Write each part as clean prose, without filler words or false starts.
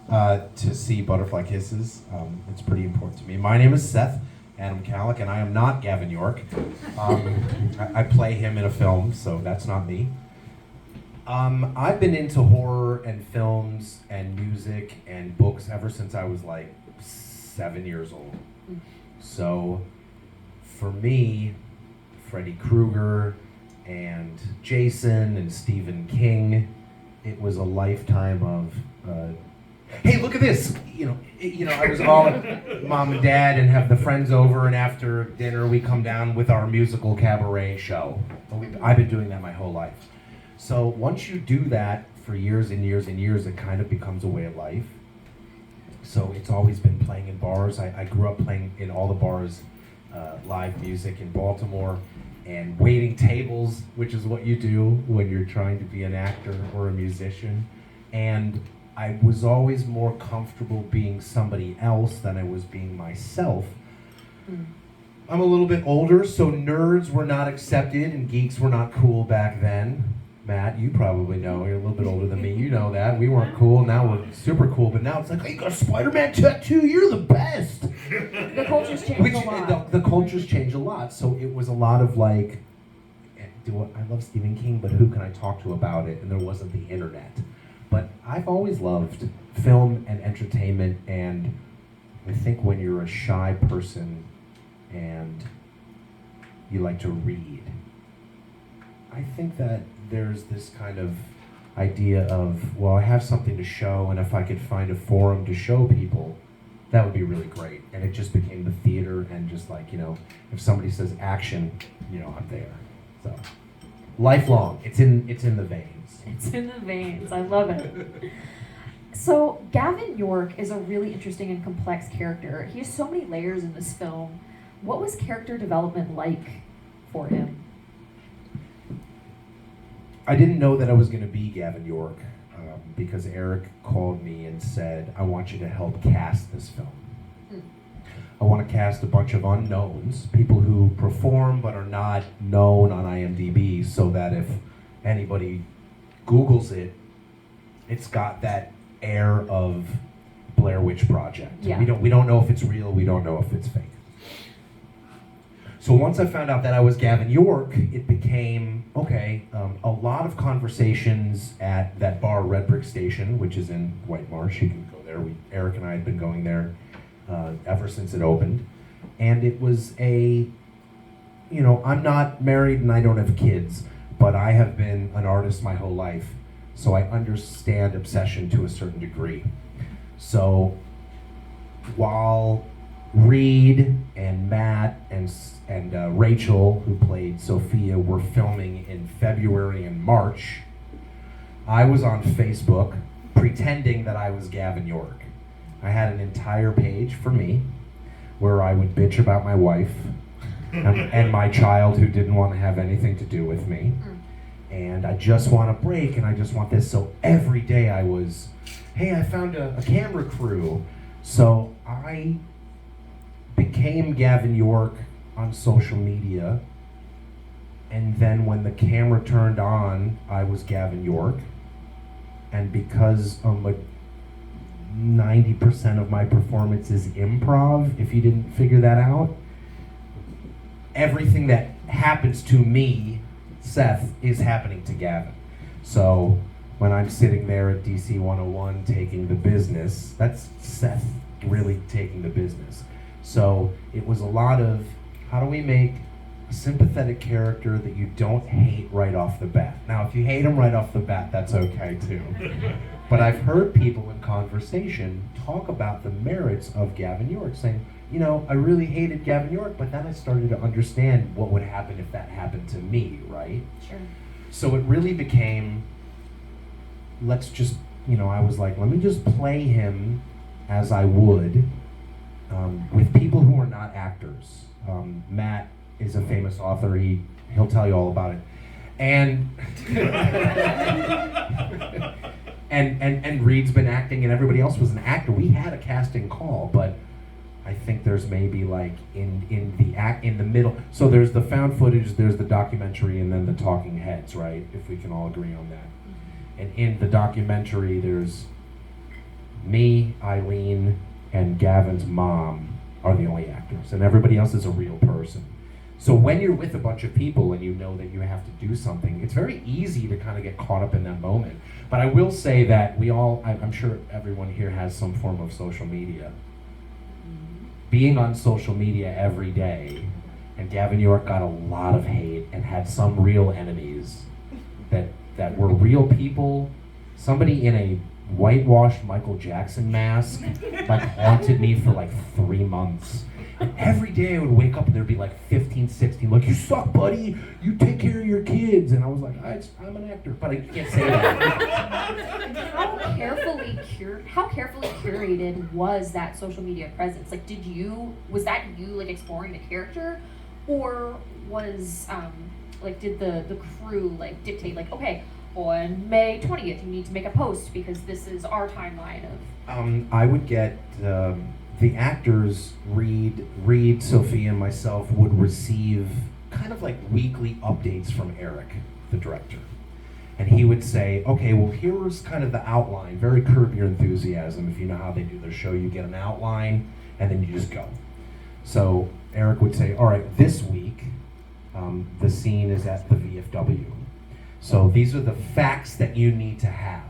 to see Butterfly Kisses. It's pretty important to me. My name is Seth Adam Kallick, and I am not Gavin York. I play him in a film, so that's not me. I've been into horror and films and music and books ever since I was like 7 years old. So for me, Freddy Krueger and Jason and Stephen King, it was a lifetime of, hey, look at this! I was all mom and dad and have the friends over, and after dinner we come down with our musical cabaret show. I've been doing that my whole life. So once you do that for years and years and years, it kind of becomes a way of life. So it's always been playing in bars. I grew up playing in all the bars, live music in Baltimore, and waiting tables, which is what you do when you're trying to be an actor or a musician. And I was always more comfortable being somebody else than I was being myself. I'm a little bit older, so nerds were not accepted and geeks were not cool back then. Matt, you probably know, you're a little bit older than me, you know that. We weren't cool, now we're super cool, but now it's like, hey, you got a Spider-Man tattoo, you're the best! The culture's changed a lot. The culture's changed a lot, so it was a lot of like, I love Stephen King, but who can I talk to about it? And there wasn't the internet. But I've always loved film and entertainment, and I think when you're a shy person and you like to read, I think that there's this kind of idea of, well, I have something to show, and if I could find a forum to show people, that would be really great. And it just became the theater, and just like, if somebody says action, I'm there. So, lifelong, it's in the veins. It's in the veins, I love it. So, Gavin York is a really interesting and complex character. He has so many layers in this film. What was character development like for him? I didn't know that I was going to be Gavin York because Erik called me and said, I want you to help cast this film. I want to cast a bunch of unknowns, people who perform but are not known on IMDb, so that if anybody Googles it, it's got that air of Blair Witch Project. Yeah. We don't know if it's real, we don't know if it's fake. So once I found out that I was Gavin York, it became, a lot of conversations at that bar, Red Brick Station, which is in White Marsh. You can go there. Erik and I had been going there ever since it opened. And it was I'm not married and I don't have kids, but I have been an artist my whole life. So I understand obsession to a certain degree. So while Reed and Matt and Rachel, who played Sophia, were filming in February and March, I was on Facebook pretending that I was Gavin York. I had an entire page for me where I would bitch about my wife and my child who didn't want to have anything to do with me. And I just want a break, and I just want this. So every day I was, hey, I found a camera crew. So I became Gavin York on social media, and then when the camera turned on, I was Gavin York. And because 90% of my performance is improv, if you didn't figure that out, everything that happens to me, Seth, is happening to Gavin. So when I'm sitting there at DC 101 taking the business, that's Seth really taking the business. So it was a lot of, how do we make a sympathetic character that you don't hate right off the bat? Now, if you hate him right off the bat, that's okay too. But I've heard people in conversation talk about the merits of Gavin York, saying, I really hated Gavin York, but then I started to understand what would happen if that happened to me, right? Sure. So it really became, let's just, I was like, let me just play him as I would with people who are not actors. Matt is a famous author. He'll tell you all about it. And and Reed's been acting, and everybody else was an actor. We had a casting call, but I think there's maybe like in the middle. So there's the found footage, there's the documentary, and then the talking heads, right? If we can all agree on that. And in the documentary, there's me, Eileen, and Gavin's mom are the only actors, and everybody else is a real person. So when you're with a bunch of people and you know that you have to do something, it's very easy to kind of get caught up in that moment. But I will say that I'm sure everyone here has some form of social media. Being on social media every day, and Gavin York got a lot of hate and had some real enemies that were real people. Somebody in a whitewashed Michael Jackson mask like haunted me for like 3 months. And every day I would wake up and there'd be like 15, 16, like, you suck, buddy, you take care of your kids. And I was like, I'm an actor, but I can't say that. How carefully curated was that social media presence? Like, was that you like exploring the character, or was did the crew like dictate like, okay, on May 20th you need to make a post because this is our timeline of? I would get the actors, Reed, Sophie, and myself would receive kind of like weekly updates from Erik, the director. And he would say, okay, well, here's kind of the outline, very Curb Your Enthusiasm. If you know how they do their show, you get an outline and then you just go. So Erik would say, all right, this week, the scene is at the VFW. So these are the facts that you need to have.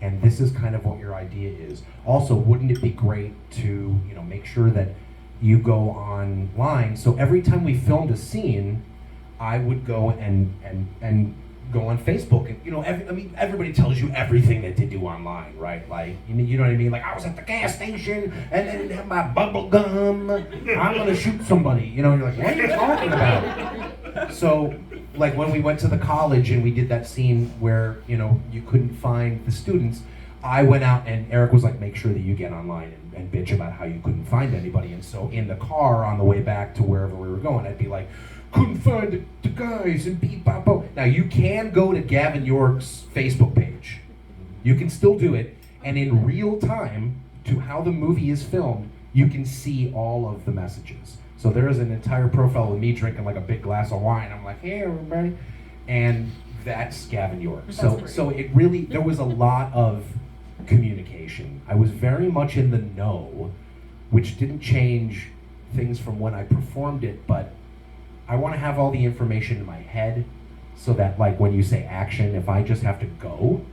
And this is kind of what your idea is. Also, wouldn't it be great to, make sure that you go online? So every time we filmed a scene, I would go and go on Facebook, and everybody tells you everything that they do online, right? Like, you know what I mean? Like, I was at the gas station and they didn't have my bubble gum. I'm gonna shoot somebody. You're like, what are you talking about? So, like when we went to the college and we did that scene where you couldn't find the students, I went out and Erik was like, make sure that you get online and bitch about how you couldn't find anybody. And so in the car on the way back to wherever we were going, I'd be like, couldn't find the guys and beep bop bop. Now you can go to Gavin York's Facebook page. You can still do it, and in real time to how the movie is filmed, you can see all of the messages. So there is an entire profile with me drinking like a big glass of wine. I'm like, hey everybody, and that's Gavin York. So it really, there was a lot of communication. I was very much in the know, which didn't change things from when I performed it, but I want to have all the information in my head so that, like, when you say action, if I just have to go,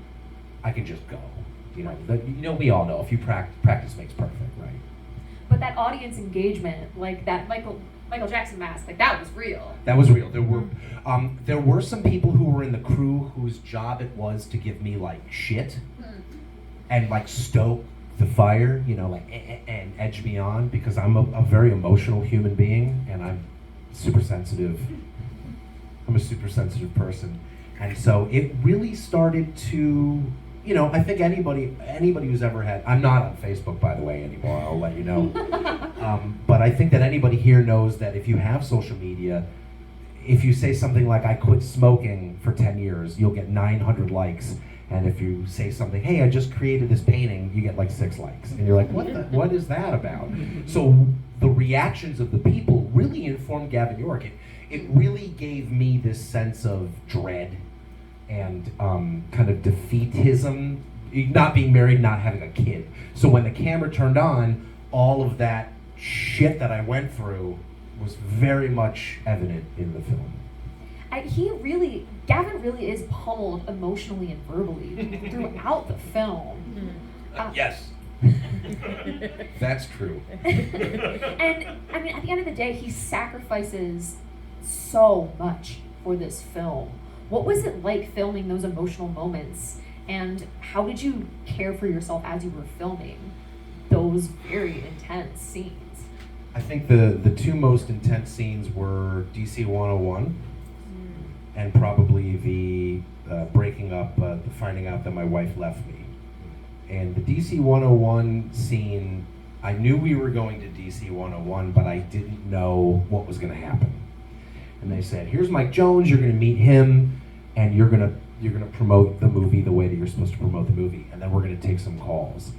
I can just go. We all know if you practice makes perfect, right? But that audience engagement, like that Michael Jackson mask, like that was real. That was real. There were some people who were in the crew whose job it was to give me like shit and like stoke the fire, and edge me on, because I'm a very emotional human being and I'm super sensitive. I'm a super sensitive person. And so it really started to, I think anybody who's ever had, I'm not on Facebook, by the way, anymore, I'll let you know. But I think that anybody here knows that if you have social media, if you say something like, I quit smoking for 10 years, you'll get 900 likes. And if you say something, hey, I just created this painting, you get like 6 likes. And you're like, what is that about? So the reactions of the people really informed Gavin York. It really gave me this sense of dread and kind of defeatism, not being married, not having a kid. So when the camera turned on, all of that shit that I went through was very much evident in the film. Gavin really is pummeled emotionally and verbally throughout the film. Yes. That's true. And I mean, at the end of the day, he sacrifices so much for this film. What was it like filming those emotional moments, and how did you care for yourself as you were filming those very intense scenes? I think the two most intense scenes were DC 101 and probably the breaking up, the finding out that my wife left me. And the DC 101 scene, I knew we were going to DC 101, but I didn't know what was going to happen. And they said, here's Mike Jones, you're going to meet him, and you're going to promote the movie the way that you're supposed to promote the movie, and then we're going to take some calls.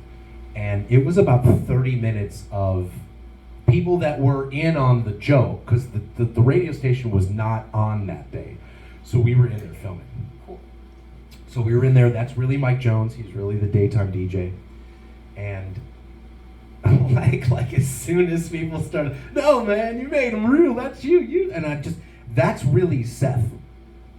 And it was about 30 minutes of people that were in on the joke, because the radio station was not on that day. So we were in there filming. Cool. So we were in there, that's really Mike Jones, he's really the daytime DJ. And like as soon as people started, no man, you made him real, that's you. And that's really Seth.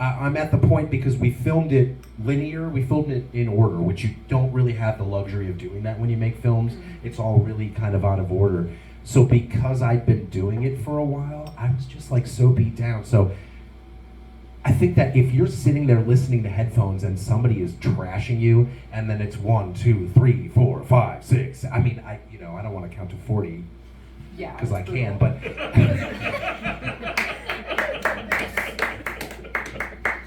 I'm at the point, because we filmed it linear, we filmed it in order, which you don't really have the luxury of doing that when you make films. It's all really kind of out of order. So because I'd been doing it for a while, I was just like so beat down. So I think that if you're sitting there listening to headphones and somebody is trashing you, and then it's 1, 2, 3, 4, 5, 6. I mean, I don't want to count to 40. Yeah. Because I can, but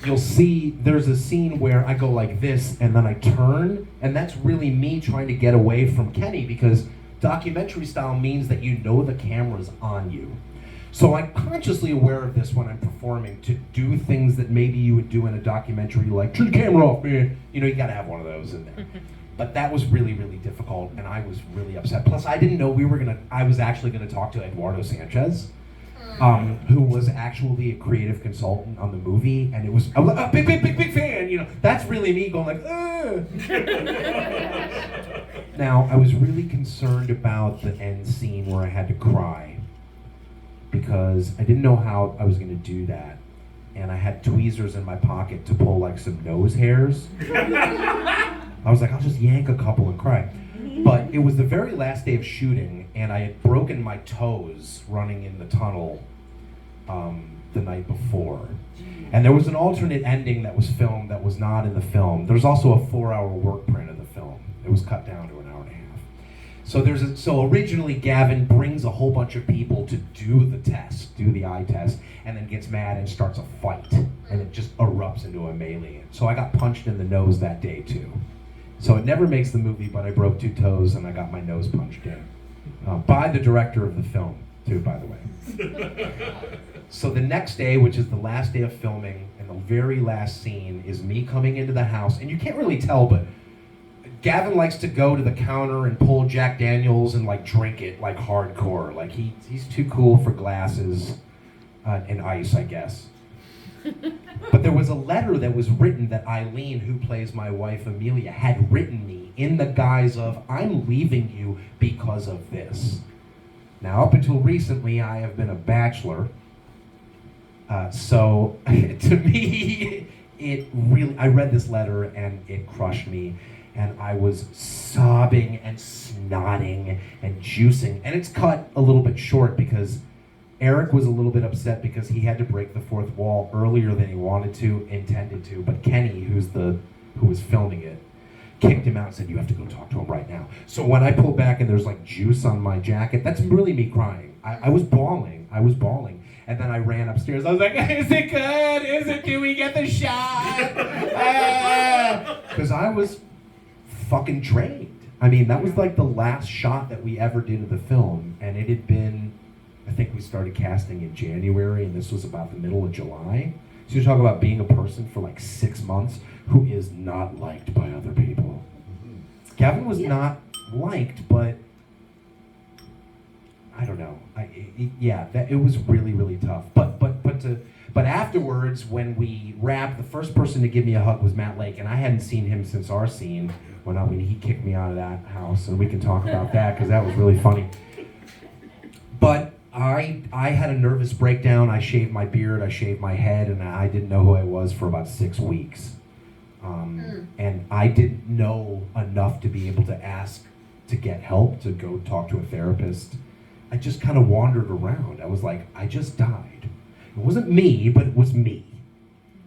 you'll see there's a scene where I go like this and then I turn, and that's really me trying to get away from Kenny, because documentary style means that you know the camera's on you. So I'm consciously aware of this when I'm performing, to do things that maybe you would do in a documentary, like, turn the camera off, man. You gotta have one of those in there. But that was really, really difficult, and I was really upset. Plus, I didn't know I was actually gonna talk to Eduardo Sanchez, who was actually a creative consultant on the movie, and I was like, big fan, That's really me going like, ugh. Now, I was really concerned about the end scene where I had to cry, because I didn't know how I was going to do that. And I had tweezers in my pocket to pull like some nose hairs. I was like, I'll just yank a couple and cry. But it was the very last day of shooting, and I had broken my toes running in the tunnel the night before. And there was an alternate ending that was filmed that was not in the film. There's also a 4-hour work print of the film. It was cut down to an hour and a half. So originally Gavin brings a whole bunch of people to do the eye test, and then gets mad and starts a fight, and it just erupts into a melee. So I got punched in the nose that day too. So it never makes the movie, but I broke 2 toes and I got my nose punched in. By the director of the film too, by the way. So the next day, which is the last day of filming, and the very last scene is me coming into the house, and you can't really tell, but Gavin likes to go to the counter and pull Jack Daniels and like drink it like hardcore. Like he's too cool for glasses and ice, I guess. But there was a letter that was written that Eileen, who plays my wife Amelia, had written me in the guise of, I'm leaving you because of this. Now, up until recently, I have been a bachelor. So to me, I read this letter and it crushed me. And I was sobbing and snotting and juicing. And it's cut a little bit short because Erik was a little bit upset because he had to break the 4th wall earlier than he intended to. But Kenny, who was filming it, kicked him out and said, you have to go talk to him right now. So when I pulled back and there's like juice on my jacket, that's really me crying. I was bawling. And then I ran upstairs. I was like, is it good? Do we get the shot? Because I was fucking drained. I mean, that was like the last shot that we ever did of the film, and it had been, I think we started casting in January, and this was about the middle of July. So you talk about being a person for like 6 months who is not liked by other people. Gavin was not liked, but I don't know. It was really, really tough. But afterwards, when we wrapped, the first person to give me a hug was Matt Lake, and I hadn't seen him since our scene when he kicked me out of that house, and we can talk about that because that was really funny. But I had a nervous breakdown. I shaved my beard, I shaved my head, and I didn't know who I was for about 6 weeks. And I didn't know enough to be able to ask to get help, to go talk to a therapist. I just kind of wandered around. I was like, I just died. It wasn't me, but it was me.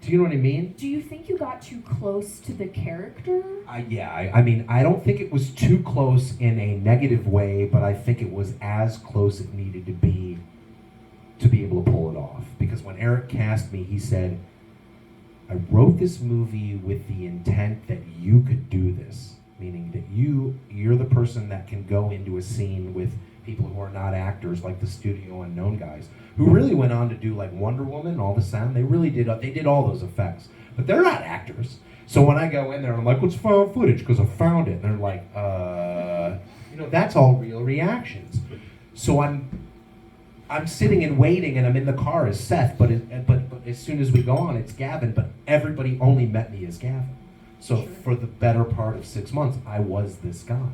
Do you know what I mean? Do you think you got too close to the character? I mean, I don't think it was too close in a negative way, but I think it was as close as it needed to be able to pull it off. Because when Erik cast me, he said, I wrote this movie with the intent that you could do this. Meaning that you're the person that can go into a scene with people who are not actors, like the Studio Unknown guys, who really went on to do like Wonder Woman, all the sound. They did all those effects, but they're not actors. So when I go in there, I'm like, what's found footage? Because I found it. And they're like, that's all real reactions. So I'm sitting and waiting, and I'm in the car as Seth, but as soon as we go on, it's Gavin, but everybody only met me as Gavin. So for the better part of 6 months, I was this guy.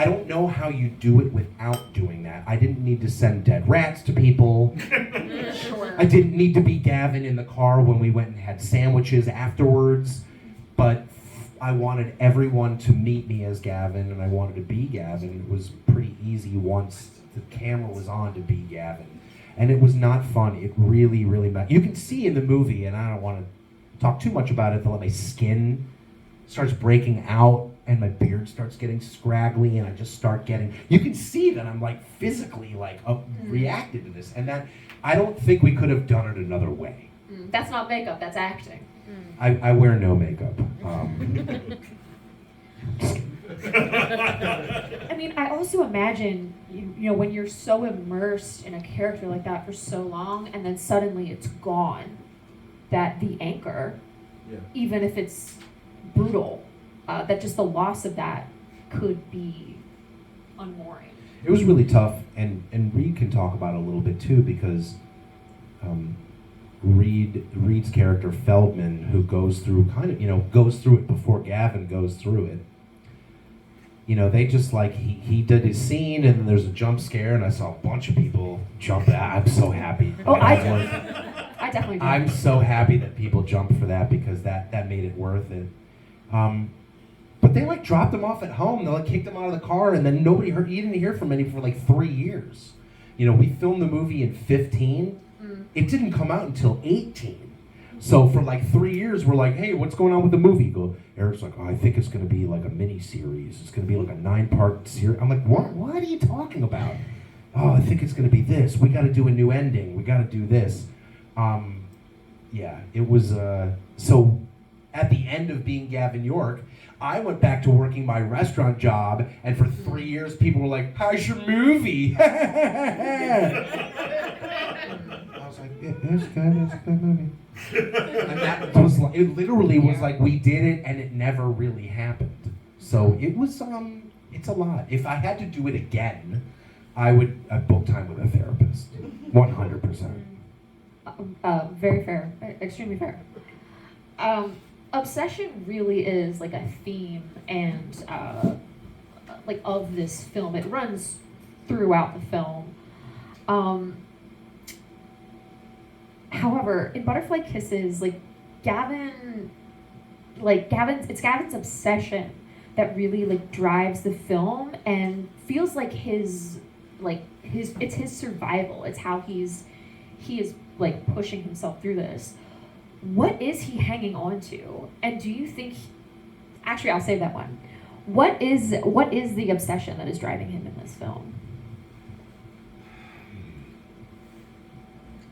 I don't know how you do it without doing that. I didn't need to send dead rats to people. Sure. I didn't need to be Gavin in the car when we went and had sandwiches afterwards, but I wanted everyone to meet me as Gavin, and I wanted to be Gavin. It was pretty easy once the camera was on to be Gavin. And it was not fun. It really, really mattered. You can see in the movie, and I don't want to talk too much about it, that my skin starts breaking out, and my beard starts getting scraggly, and I just start getting, you can see that I'm like physically like reacted to this, and that I don't think we could have done it another way. That's not makeup, that's acting. I wear no makeup. I mean, I also imagine, you know, when you're so immersed in a character like that for so long, and then suddenly it's gone, that the anchor, even if it's brutal, that just the loss of that could be unmooring. It was really tough, and Reed can talk about it a little bit too, because Reed's character Feldman, who goes through it before Gavin goes through it. You know, they just like he did his scene, and then there's a jump scare, and I saw a bunch of people jump. I'm so happy. Oh, I definitely did. I'm so happy that people jumped for that, because that made it worth it. But they like dropped him off at home. They like kicked him out of the car, and then you didn't hear from him for like 3 years. You know, we filmed the movie in 15. It didn't come out until 18. So for like 3 years, we're like, hey, what's going on with the movie? Erik's like, oh, I think it's going to be like a mini series. It's going to be like a 9-part series. I'm like, what are you talking about? Oh, I think it's going to be this. We got to do a new ending. We got to do this. Yeah, it was, so at the end of being Gavin York, I went back to working my restaurant job, and for 3 years, people were like, how's your movie? I was like, yeah, it's good, it's a good movie. And that was like, it literally was like, we did it, and it never really happened. So it was, it's a lot. If I had to do it again, I would book time with a therapist, 100%. Very fair, extremely fair. Obsession really is like a theme and like of this film. It runs throughout the film. However, in Butterfly Kisses, Gavin's obsession that really like drives the film and feels like his survival. It's how he is like pushing himself through this. What is he hanging on to? And do you think, actually I'll say that one. What is the obsession that is driving him in this film?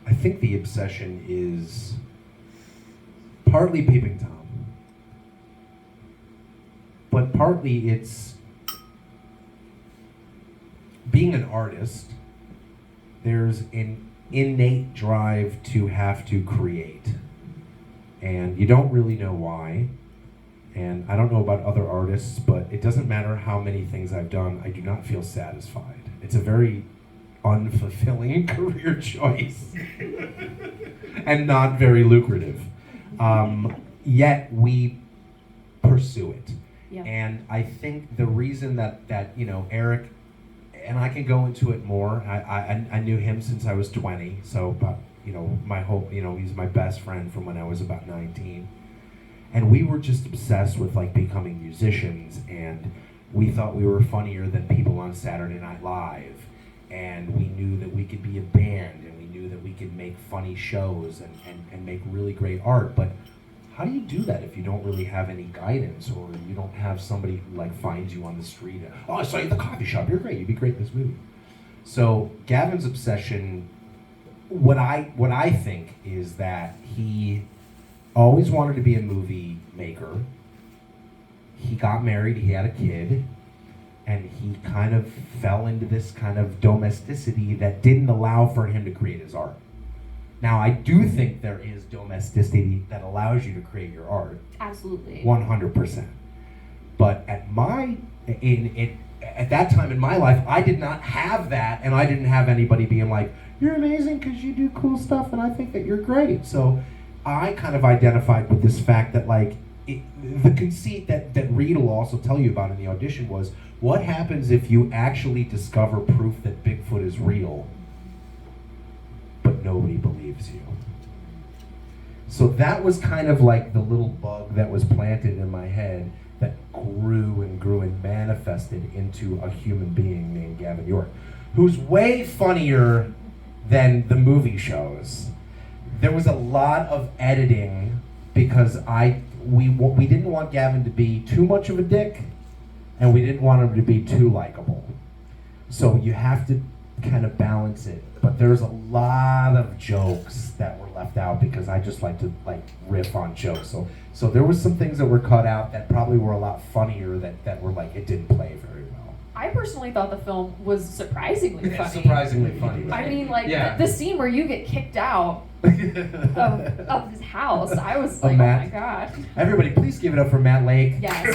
I think the obsession is partly Peeping Tom, but partly it's being an artist. There's an innate drive to have to create, and you don't really know why. And I don't know about other artists, but it doesn't matter how many things I've done, I do not feel satisfied. It's a very unfulfilling career choice and not very lucrative. Yet we pursue it. Yeah. And I think the reason that Erik, and I can go into it more, I knew him since I was 20, so about, my whole, he's my best friend from when I was about 19. And we were just obsessed with becoming musicians, and we thought we were funnier than people on Saturday Night Live. And we knew that we could be a band, and we knew that we could make funny shows and make really great art. But how do you do that if you don't really have any guidance, or you don't have somebody who finds you on the street? Oh, I saw you at the coffee shop. You're great. You'd be great in this movie. So Gavin's obsession, what I think is that he always wanted to be a movie maker. He got married. He had a kid. And he kind of fell into this kind of domesticity that didn't allow for him to create his art. Now, I do think there is domesticity that allows you to create your art. Absolutely. 100%. But at that time in my life, I did not have that, and I didn't have anybody being like, you're amazing because you do cool stuff, and I think that you're great. So I kind of identified with this fact that the conceit that Reed will also tell you about in the audition was, what happens if you actually discover proof that Bigfoot is real, but nobody believes you? So that was kind of like the little bug that was planted in my head that grew and grew and manifested into a human being named Gavin York, who's way funnier than the movie shows. There was a lot of editing because we didn't want Gavin to be too much of a dick, and we didn't want him to be too likable. So you have to kind of balance it. But there's a lot of jokes that were left out because I just like to riff on jokes. So there was some things that were cut out that probably were a lot funnier that were like, it didn't play very well. I personally thought the film was surprisingly funny. Surprisingly funny. Right? I mean, like the scene where you get kicked out of his house, I was like, oh my god. Everybody, please give it up for Matt Lake. Yes.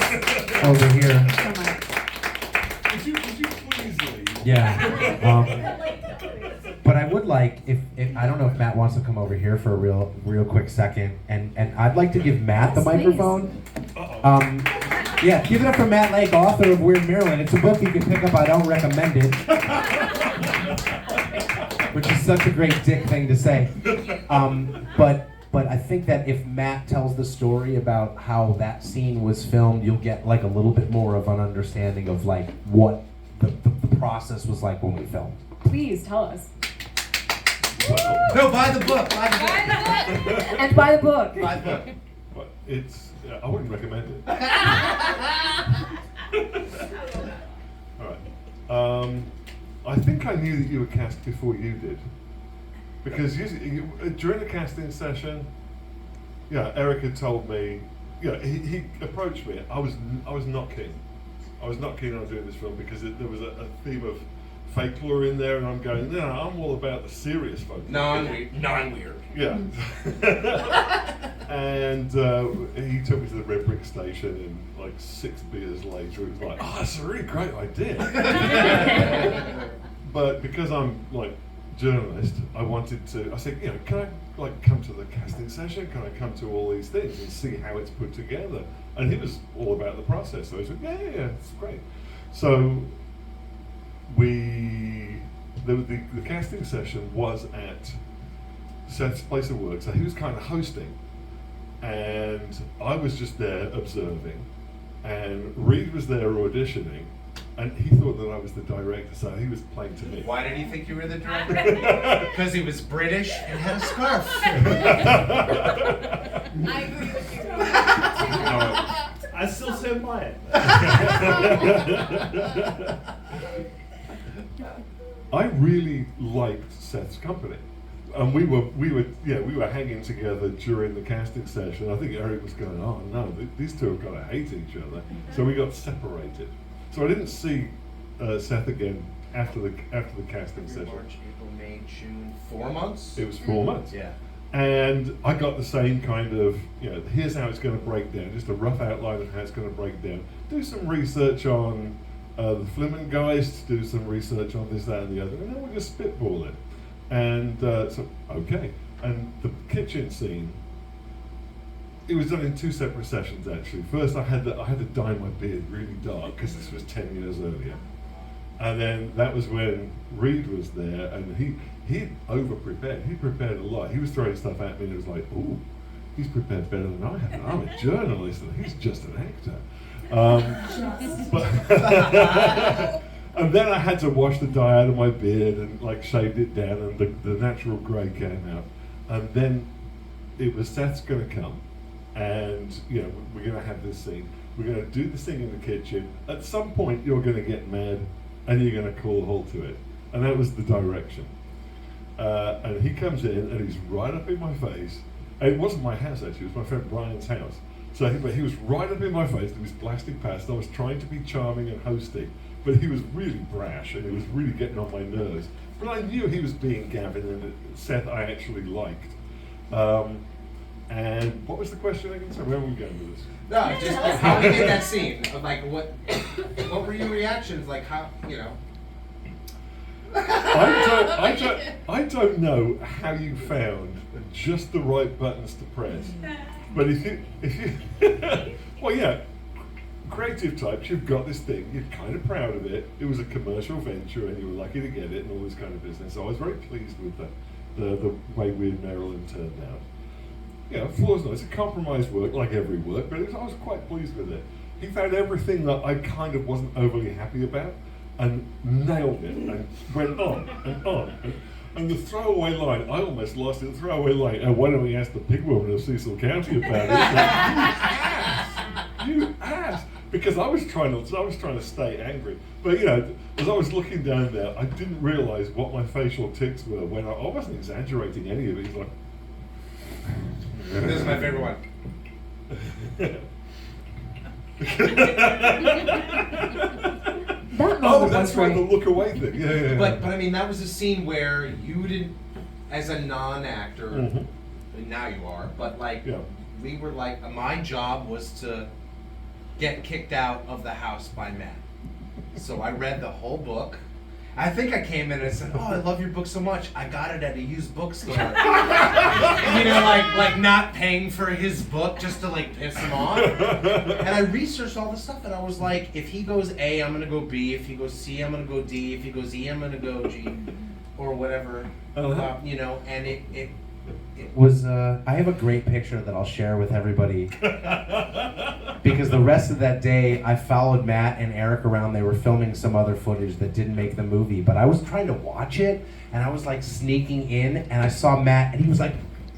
Over here. So much. Would you please leave? Yeah. But I would like, if I don't know if Matt wants to come over here for a real quick second, and I'd like to give Matt the microphone. Yeah, give it up for Matt Lake, author of Weird Maryland. It's a book you can pick up. I don't recommend it. Which is such a great dick thing to say. But I think that if Matt tells the story about how that scene was filmed, you'll get like a little bit more of an understanding of like what the process was like when we filmed. Please tell us. No, buy the book. Buy the book. And buy the book. Buy the book. But it's, I wouldn't recommend it. All right. I think I knew that you were cast before you did. Because during the casting session, Erik had told me, he approached me. I was not keen. I was not keen on doing this film because there was a theme of folklore in there, and I'm going, no, I'm all about the serious folklore. Non-weird. Yeah. And he took me to the Red Brick Station, and like 6 beers later, it was like, oh, that's a really great idea. But because I'm like journalist, I said, can I like come to the casting session? Can I come to all these things and see how it's put together? And he was all about the process. So I said, yeah, it's great. So the casting session was at Seth's place of work, so he was kind of hosting, and I was just there observing, and Reed was there auditioning, and he thought that I was the director, so he was playing to me. Why did he think you were the director? Because he was British and had a scarf. I agree with you. I still stand by it. I really liked Seth's company, and we were hanging together during the casting session. I think Erik was going, oh no, these two are going to hate each other, so we got separated. So I didn't see Seth again after the casting session. March, April, May, June, 4 months. It was 4 months. Yeah. And I got the same kind of, here's how it's going to break down, just a rough outline of how it's going to break down. Do some research on the Feldman guys, do some research on this, that, and the other, and then we'll just spitball it. And so, okay. And the kitchen scene, it was done in 2 separate sessions actually. First, I had to dye my beard really dark because this was 10 years earlier. And then that was when Reed was there, and he over-prepared. He prepared a lot. He was throwing stuff at me, and it was like, ooh, he's prepared better than I have. And I'm a journalist, and he's just an actor. And then I had to wash the dye out of my beard and like shaved it down, and the natural grey came out. And then it was Seth's going to come, and we're going to have this scene. We're going to do this thing in the kitchen. At some point, you're going to get mad, and you're going to call a halt to it. And that was the direction. And he comes in, and he's right up in my face. And it wasn't my house actually; it was my friend Brian's house. So he was right up in my face. He was blasting past. I was trying to be charming and hosting, but he was really brash, and he was really getting on my nerves. But I knew he was being Gavin, and Seth I actually liked. And what was the question again? So where were we going with this? No, just how we did that scene. Of like, what were your reactions? Like, how, I don't know how you found just the right buttons to press. But if you, well, yeah, creative types, you've got this thing, you're kind of proud of it. It was a commercial venture, and you were lucky to get it, and all this kind of business. So I was very pleased with the way Weird Maryland turned out. Yeah, flaws, no, it's a compromised work, like every work, but I was quite pleased with it. He found everything that I kind of wasn't overly happy about, and nailed it, and went on and on. And the throwaway line, I almost lost it. The throwaway line, why don't we ask the pig woman of Cecil County about it? You ass! Because I was trying to stay angry. But you know, as I was looking down there, I didn't realise what my facial tics were when I wasn't exaggerating any of it. He's like, This is my favorite one. That moment oh, that's was right, great. the look away thing. Yeah. But I mean, that was a scene where you didn't, as a non-actor, Mhm. now you are, but like, Yeah. we were like, my job was to get kicked out of the house by Matt. So I read the whole book. I think I came in and said, "Oh, I love your book so much. I got it at a used bookstore." You know, like not paying for his book just to like piss him off. And I researched all this stuff, and I was like, if he goes A, I'm gonna go B. If he goes C, I'm gonna go D. If he goes E, I'm gonna go G, or whatever. You know, and it Was I have a great picture that I'll share with everybody because the rest of that day I followed Matt and Erik around. They were filming some other footage that didn't make the movie, but I was trying to watch it and I was like sneaking in and I saw Matt and he was like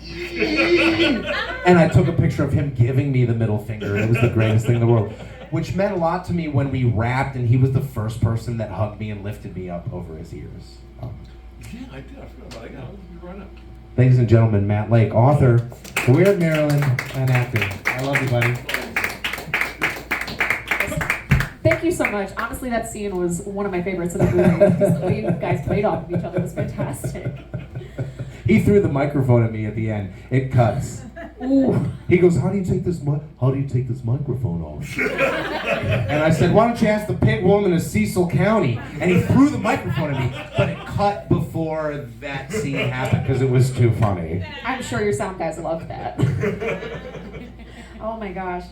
and I took a picture of him giving me the middle finger and it was the greatest thing in the world, which meant a lot to me when we wrapped and he was the first person that hugged me and lifted me up over his ears. Yeah, I did. I forgot about it. Yeah, right up. Ladies and gentlemen, Matt Lake, author, Weird Maryland, and actor. I love you, buddy. Thank you so much. Honestly, that scene was one of my favorites of the movie because the way you guys played off of each other was fantastic. He threw the microphone at me at the end. It cuts. Ooh. He goes, "How do you take this microphone off?" And I said, "Why don't you ask the pig woman of Cecil County?" And he threw the microphone at me, but it cut before that scene happened because it was too funny. I'm sure your sound guys loved that. Oh my gosh.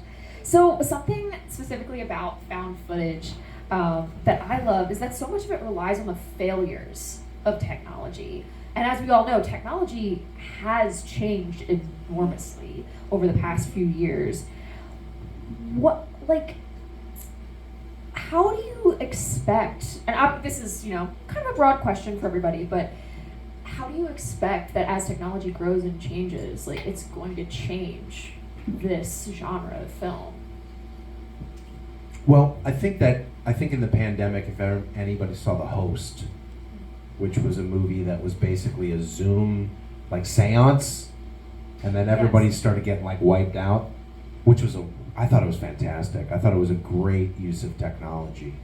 So something specifically about found footage that I love is that so much of it relies on the failures of technology. And as we all know, technology has changed enormously over the past few years. How do you expect, and this is, kind of a broad question for everybody, but how do you expect that as technology grows and changes, it's going to change this genre of film? Well, I think in the pandemic, if anybody saw The Host, which was a movie that was basically a Zoom seance, and then everybody started getting wiped out, which was I thought it was fantastic. I thought it was a great use of technology.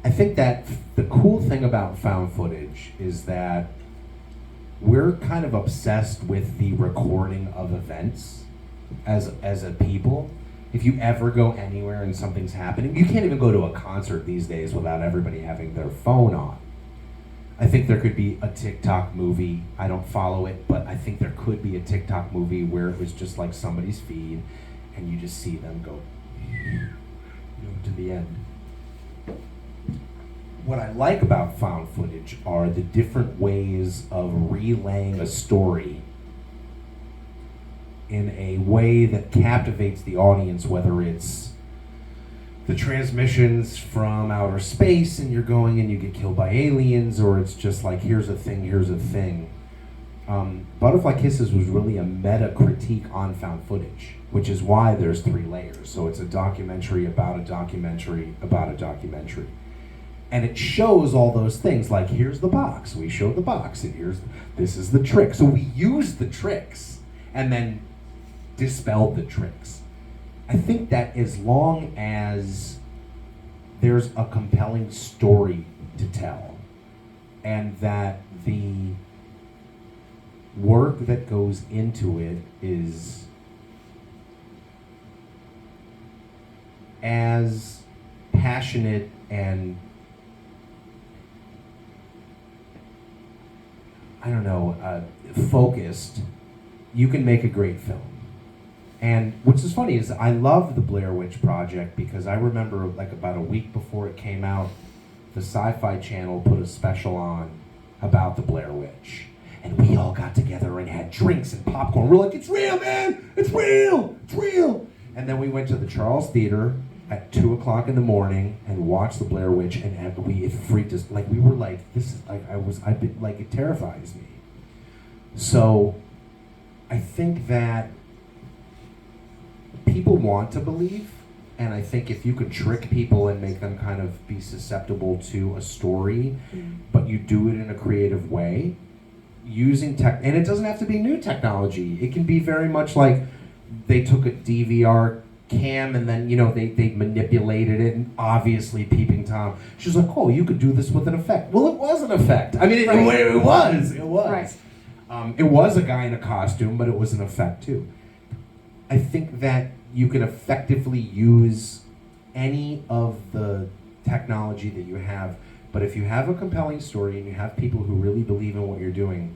I think that the cool thing about found footage is that we're kind of obsessed with the recording of events as a people. If you ever go anywhere and something's happening, you can't even go to a concert these days without everybody having their phone on. I think there could be a TikTok movie. I don't follow it, but I think there could be a TikTok movie where it was just like somebody's feed and you just see them go to the end. What I like about found footage are the different ways of relaying a story in a way that captivates the audience, whether it's the transmissions from outer space and you're going and you get killed by aliens, or it's just like, here's a thing. Butterfly Kisses was really a meta critique on found footage, which is why there's 3 layers. So it's a documentary about a documentary about a documentary. And it shows all those things, like here's the box, we showed the box, and this is the trick. So we used the tricks and then dispelled the tricks. I think that as long as there's a compelling story to tell, and that the work that goes into it is as passionate and, focused, you can make a great film. And what's is funny is I love the Blair Witch Project because I remember like about a week before it came out, the Sci-Fi Channel put a special on about the Blair Witch. And we all got together and had drinks and popcorn. We're like, it's real, man! It's real! It's real! And then we went to the Charles Theater at 2 o'clock in the morning and watched the Blair Witch, and it freaked us. Like, we were like, this is, like, it terrifies me. So, I think that people want to believe, and I think if you could trick people and make them kind of be susceptible to a story, but you do it in a creative way, using tech, and it doesn't have to be new technology. It can be very much like they took a DVR cam and then, they manipulated it, and obviously Peeping Tom. She's like, oh, you could do this with an effect. Well, it was an effect. I mean, it was. Right. It was a guy in a costume, but it was an effect too. I think that you can effectively use any of the technology that you have, but if you have a compelling story and you have people who really believe in what you're doing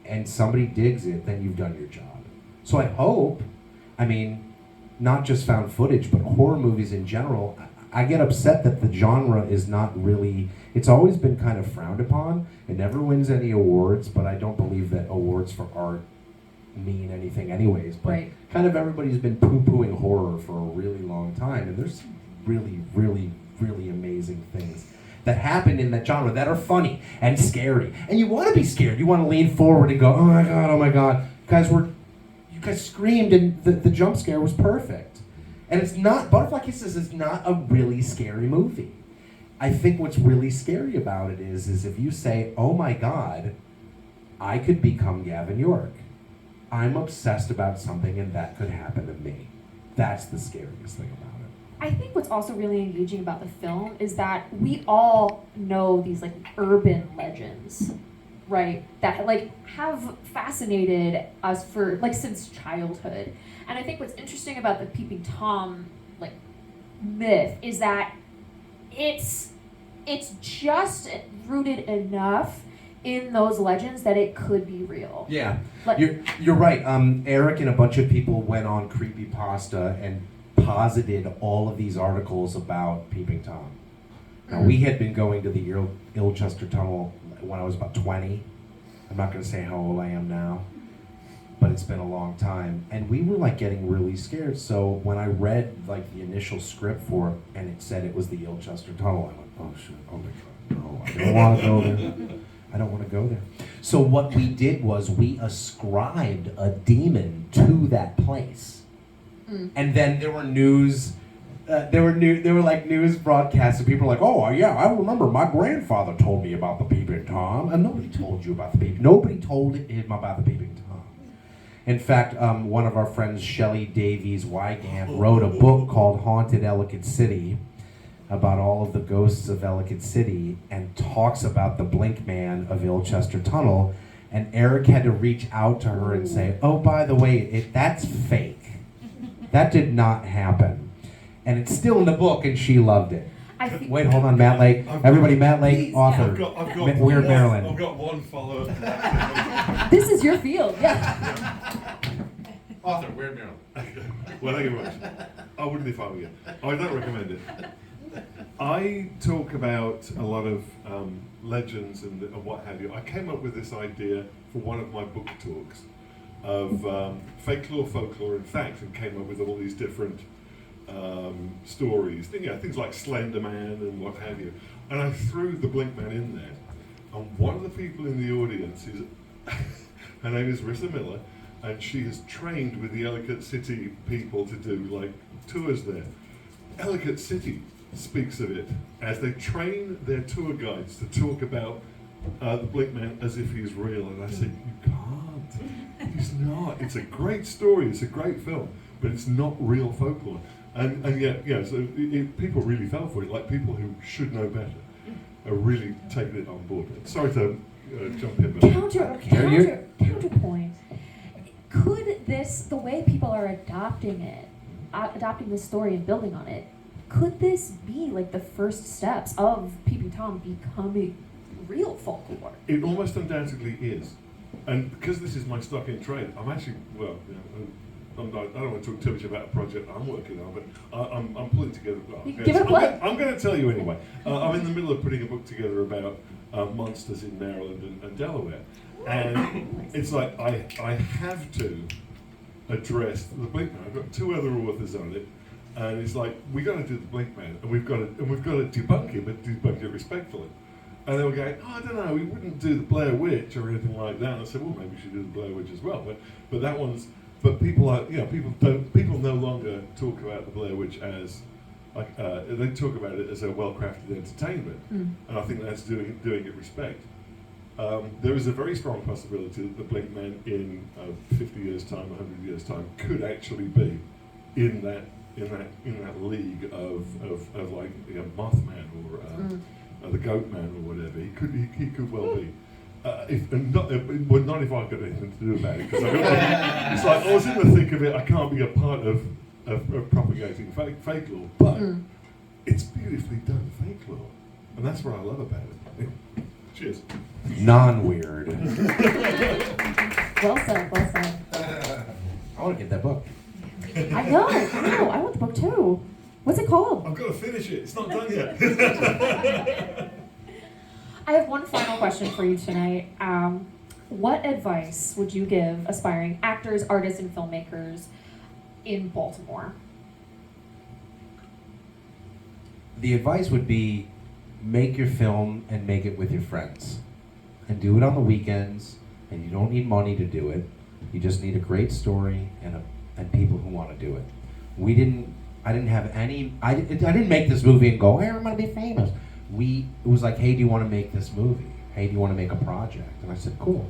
and somebody digs it, then you've done your job. So I hope, not just found footage, but horror movies in general, I get upset that the genre is not really, it's always been kind of frowned upon. It never wins any awards, but I don't believe that awards for art mean anything anyways. But Right. kind of everybody's been poo-pooing horror for a really long time, and there's some really, really, really amazing things that happen in that genre that are funny and scary. And you want to be scared. You want to lean forward and go, oh my God. You guys screamed, and the jump scare was perfect. And it's not, Butterfly Kisses is not a really scary movie. I think what's really scary about it is if you say, oh my God, I could become Gavin York. I'm obsessed about something and that could happen to me. That's the scariest thing about it. I think what's also really engaging about the film is that we all know these like urban legends, right? That like have fascinated us for like since childhood. And I think what's interesting about the Peeping Tom like myth is that it's just rooted enough in those legends that it could be real. Yeah, Like- you're right. Erik and a bunch of people went on Creepypasta and posited all of these articles about Peeping Tom. Now, we had been going to the Ilchester Tunnel when I was about 20. I'm not going to say how old I am now, but it's been a long time. And we were like getting really scared. So when I read like the initial script for it and it said it was the Ilchester Tunnel, I went, oh shit, oh my God, no, I don't want to go there. I don't want to go there. So what we did was we ascribed a demon to that place. And then there were news broadcasts and people were like, oh yeah, I remember my grandfather told me about the Peeping Tom. And nobody told you about the Peeping Tom. Nobody told him about the Peeping Tom. In fact, one of our friends, Shelley Davies Wygant, wrote a book called Haunted Ellicott City about all of the ghosts of Ellicott City and talks about the Blink Man of Ilchester Tunnel. And Erik had to reach out to her and say, oh, by the way, that's fake. That did not happen. And it's still in the book, and she loved it. Wait, hold on, Matt Lake. Everybody, Matt Lake, author. I've got Weird Maryland. I've got one follow-up. This is your field, yeah. Author, Weird Maryland. Well, thank you very much. I wouldn't if I were you. I don't recommend it. I talk about a lot of legends and what have you. I came up with this idea for one of my book talks of fake lore, folklore, and facts, and came up with all these different stories, things like Slender Man and what have you. And I threw the Blink Man in there. And one of the people in the audience is, her name is Rissa Miller, and she has trained with the Ellicott City people to do like tours there. Ellicott City speaks of it as they train their tour guides to talk about the Blink Man as if he's real. And I said, you can't. He's not. It's a great story. It's a great film, but it's not real folklore. And yet, so people really fell for it. Like people who should know better are really taking it on board. Sorry to jump in, but Counterpoint. Could this, the way people are adopting the story and building on it, could this be like the first steps of Peeping Tom becoming real folklore? It almost undoubtedly is. And because this is my stock in trade, I'm actually, I don't want to talk too much about a project I'm working on, but I'm putting together. Give it a play. I'm going to tell you anyway. I'm in the middle of putting a book together about monsters in Maryland and Delaware, and it's like I have to address the Blink Man. I've got 2 other authors on it, and it's like we got to do the Blink Man, and we've got to debunk it, but debunk it respectfully. And they were going, oh, I don't know, we wouldn't do the Blair Witch or anything like that. And I said, well, maybe we should do the Blair Witch as well. But that one's, but people are, people no longer talk about the Blair Witch as, like, they talk about it as a well-crafted entertainment. And I think that's doing it respect. There is a very strong possibility that the Blink Man in 50 years' time, 100 years' time, could actually be in that league of like Mothman or the Goat Man or whatever. He could well be. Not if I've got anything to do about it, because it's like I was in the thick of it. I can't be a part of propagating fake lore, but it's beautifully done fake lore, and that's what I love about it. Cheers. Non-weird. Well said, well said. I want to get that book. I know, I want the book too. What's it called? I've got to finish it. It's not done yet. I have one final question for you tonight. What advice would you give aspiring actors, artists, and filmmakers in Baltimore? The advice would be make your film and make it with your friends. And do it on the weekends, and you don't need money to do it. You just need a great story and people who want to do it. I didn't make this movie and go, hey, I'm gonna be famous. It was like, hey, do you want to make this movie? Hey, do you want to make a project? And I said, cool.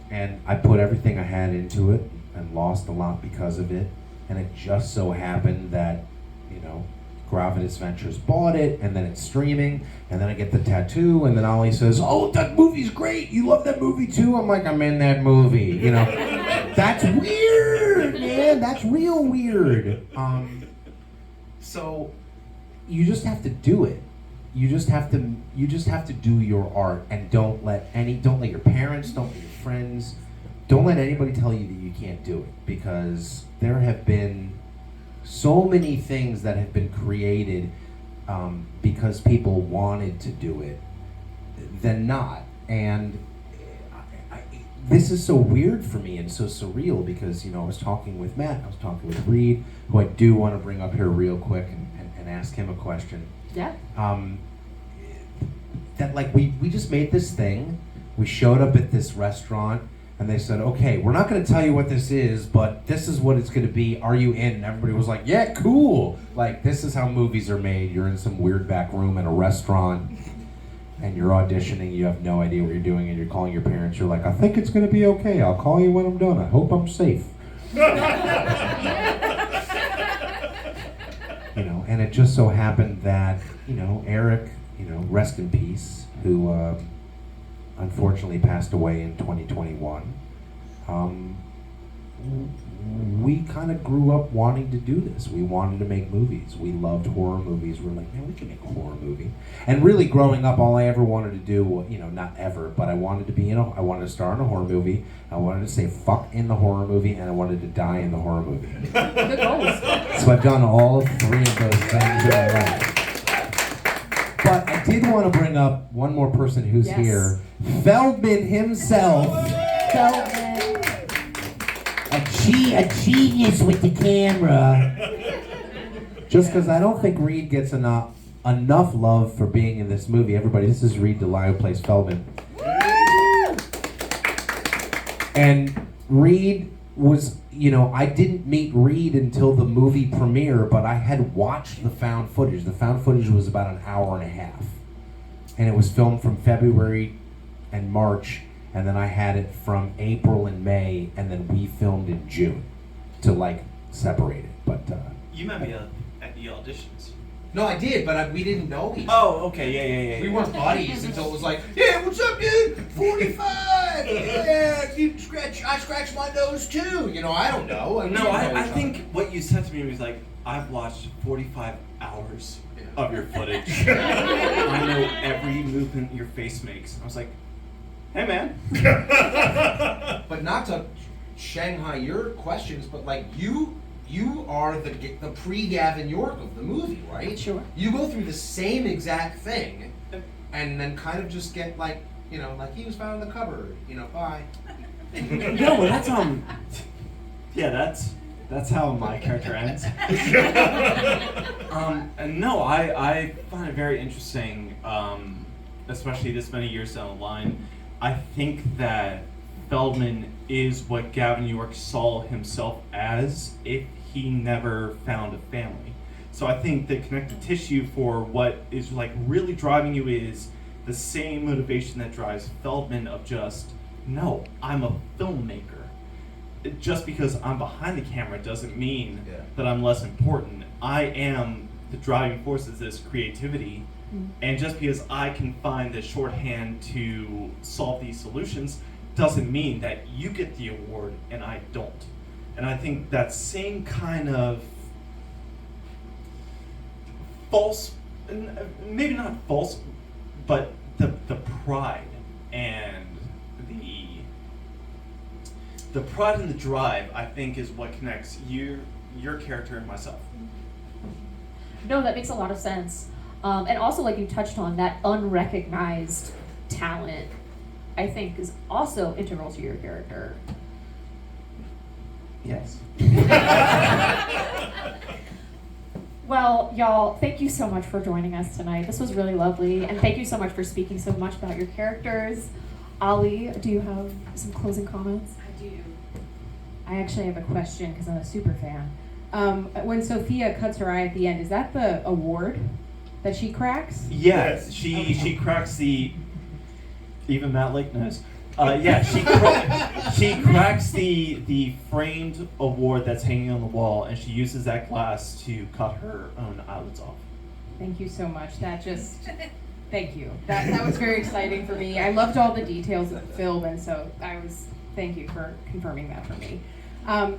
And I put everything I had into it and lost a lot because of it. And it just so happened that, Gravitas Ventures bought it, and then it's streaming, and then I get the tattoo, and then Ollie says, oh, that movie's great, you love that movie too? I'm like, I'm in that movie, That's weird, man, that's real weird. So, you just have to do it. You just have to do your art, and don't let your parents, don't let your friends, don't let anybody tell you that you can't do it, because there have been so many things that have been created because people wanted to do it than not. And this is so weird for me and so surreal because, I was talking with Matt, I was talking with Reed, who I do want to bring up here real quick and ask him a question. Yeah. That like we just made this thing, we showed up at this restaurant, and they said, okay, we're not going to tell you what this is, but this is what it's going to be. Are you in? And everybody was like, yeah, cool. Like, this is how movies are made. You're in some weird back room in a restaurant, and you're auditioning. You have no idea what you're doing, and you're calling your parents. You're like, I think it's going to be okay. I'll call you when I'm done. I hope I'm safe. And it just so happened that, Erik, rest in peace, who unfortunately passed away in 2021. We kind of grew up wanting to do this. We wanted to make movies. We loved horror movies. We're like, man, we can make a horror movie. And really, growing up, all I ever wanted to do, not ever, but I wanted to be I wanted to star in a horror movie. I wanted to say fuck in the horror movie, and I wanted to die in the horror movie. Good goals. So I've done all 3 of those things in my life. But I did want to bring up one more person who's here. Feldman himself. Feldman. A genius with the camera. Just because I don't think Reed gets enough love for being in this movie. Everybody, this is Reed DeLisle, who plays Feldman. And Reed was, I didn't meet Reed until the movie premiere, but I had watched the found footage. The found footage was about an hour and a half. And it was filmed from February and March, and then I had it from April and May, and then we filmed in June to separate it. But You met me at the auditions. No, I did, but we didn't know each other. Oh, okay, yeah. We weren't buddies until it was like, yeah, what's up, dude? 45. Yeah, I scratch my nose too. I don't know. No, I think what you said to me was like, I've watched 45 hours of your footage. I know every movement your face makes. I was like, hey, man. But not to Shanghai your questions, but like you are the pre-Gavin York of the movie, right? Sure. You go through the same exact thing, and then kind of just get like, you know, like he was found in the cupboard, you know, bye. No, but that's yeah, that's how my character ends. And no, I find it very interesting, especially this many years down the line. I think that Feldman is what Gavin York saw himself as if he never found a family. So I think the connective tissue for what is like really driving you is the same motivation that drives Feldman of just, no, I'm a filmmaker. Just because I'm behind the camera doesn't mean that I'm less important. I am the driving force of this creativity, and just because I can find the shorthand to solve these solutions doesn't mean that you get the award and I don't. And I think that same kind of false, maybe not false, but the pride and the pride and the drive, I think, is what connects your character and myself. No, that makes a lot of sense. And also, like you touched on, that unrecognized talent, I think, is also integral to your character. Yes. Well, y'all, thank you so much for joining us tonight. This was really lovely, and thank you so much for speaking so much about your characters. Ali, do you have some closing comments? I do. I actually have a question because I'm a super fan. When Sophia cuts her eye at the end, is that the award that she cracks? Yes, Okay. she cracks the. Even Matt Lake knows. Yeah, she cracks the framed award that's hanging on the wall, and she uses that glass to cut her own eyelids off. Thank you so much. Thank you. That was very exciting for me. I loved all the details of the film, and so thank you for confirming that for me.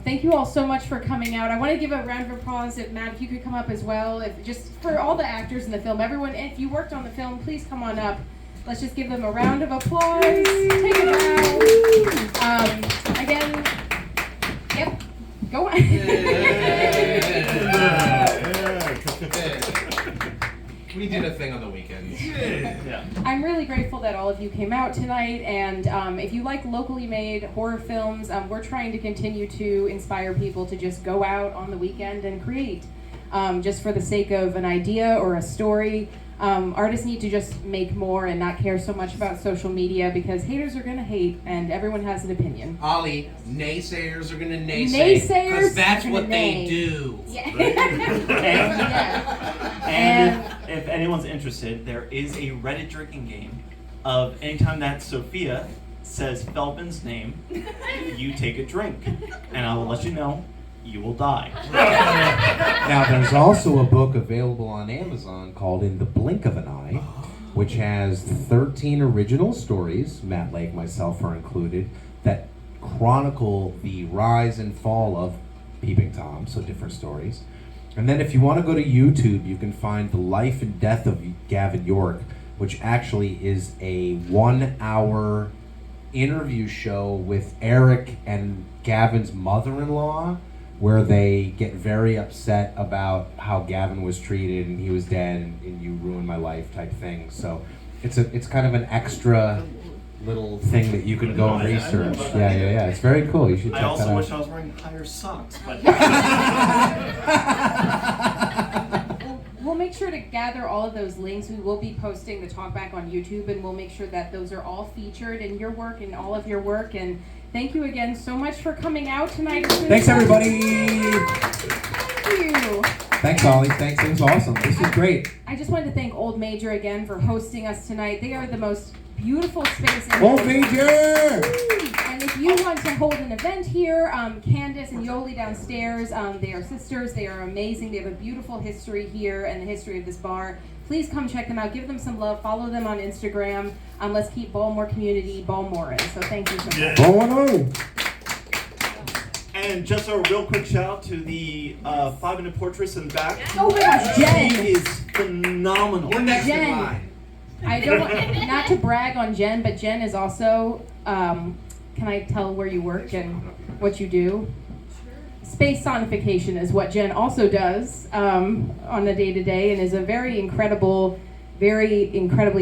Thank you all so much for coming out. I want to give a round of applause if Matt, if you could come up as well. Just for all the actors in the film, everyone, if you worked on the film, please come on up. Let's just give them a round of applause. Take a bow. Again, yep, go on. We did a thing on the weekends. Yeah. I'm really grateful that all of you came out tonight, and if you like locally made horror films, we're trying to continue to inspire people to just go out on the weekend and create, just for the sake of an idea or a story. Artists need to just make more and not care so much about social media, because haters are gonna hate and everyone has an opinion. Ollie, naysayers are gonna naysay. Naysayers because that's are what gonna they nay. do. Yeah. And if anyone's interested, there is a Reddit drinking game of anytime that Sophia says Feldman's name, you take a drink, and I will let you know you will die. Now, there's also a book available on Amazon called In the Blink of an Eye, which has 13 original stories, Matt Lake, myself are included, that chronicle the rise and fall of Peeping Tom, so different stories. And then if you want to go to YouTube, you can find The Life and Death of Gavin York, which actually is a 1-hour interview show with Erik and Gavin's mother-in-law, where they get very upset about how Gavin was treated and he was dead and you ruined my life type thing. So it's kind of an extra little thing that you can go and research. Yeah. It's very cool. You should check I also that out. wish I was wearing higher socks, but We'll make sure to gather all of those links. We will be posting the Talkback on YouTube, and we'll make sure that those are all featured in your work and all of your work. And thank you again so much for coming out tonight. Thanks, everybody. Thank you. Thanks, Ollie. Thanks. It was awesome. This was great. I just wanted to thank Old Major again for hosting us tonight. They are the most beautiful space in Old Major! And if you want to hold an event here, Candace and Yoli downstairs, they are sisters. They are amazing. They have a beautiful history here and the history of this bar. Please come check them out. Give them some love. Follow them on Instagram. Let's keep Baltimore community Baltimorean. So thank you so much. Going on. And just a real quick shout out to the 5-minute portress in the back. Oh my gosh, Jen! She is phenomenal. We're next Jen. in line. I don't want, not to brag on Jen, but Jen is also, can I tell where you work? And what you do. Space sonification is what Jen also does on a day-to-day, and is a very incredibly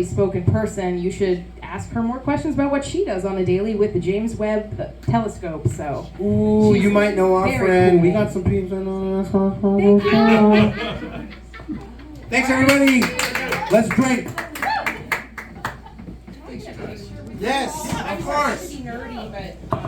spoken person. You should ask her more questions about what she does on a daily with the James Webb telescope. So, ooh, she's you might know our very friend. cool. We got some people on us. Thank you. Thanks, everybody. Let's drink. Yes, of course. Nerdy, but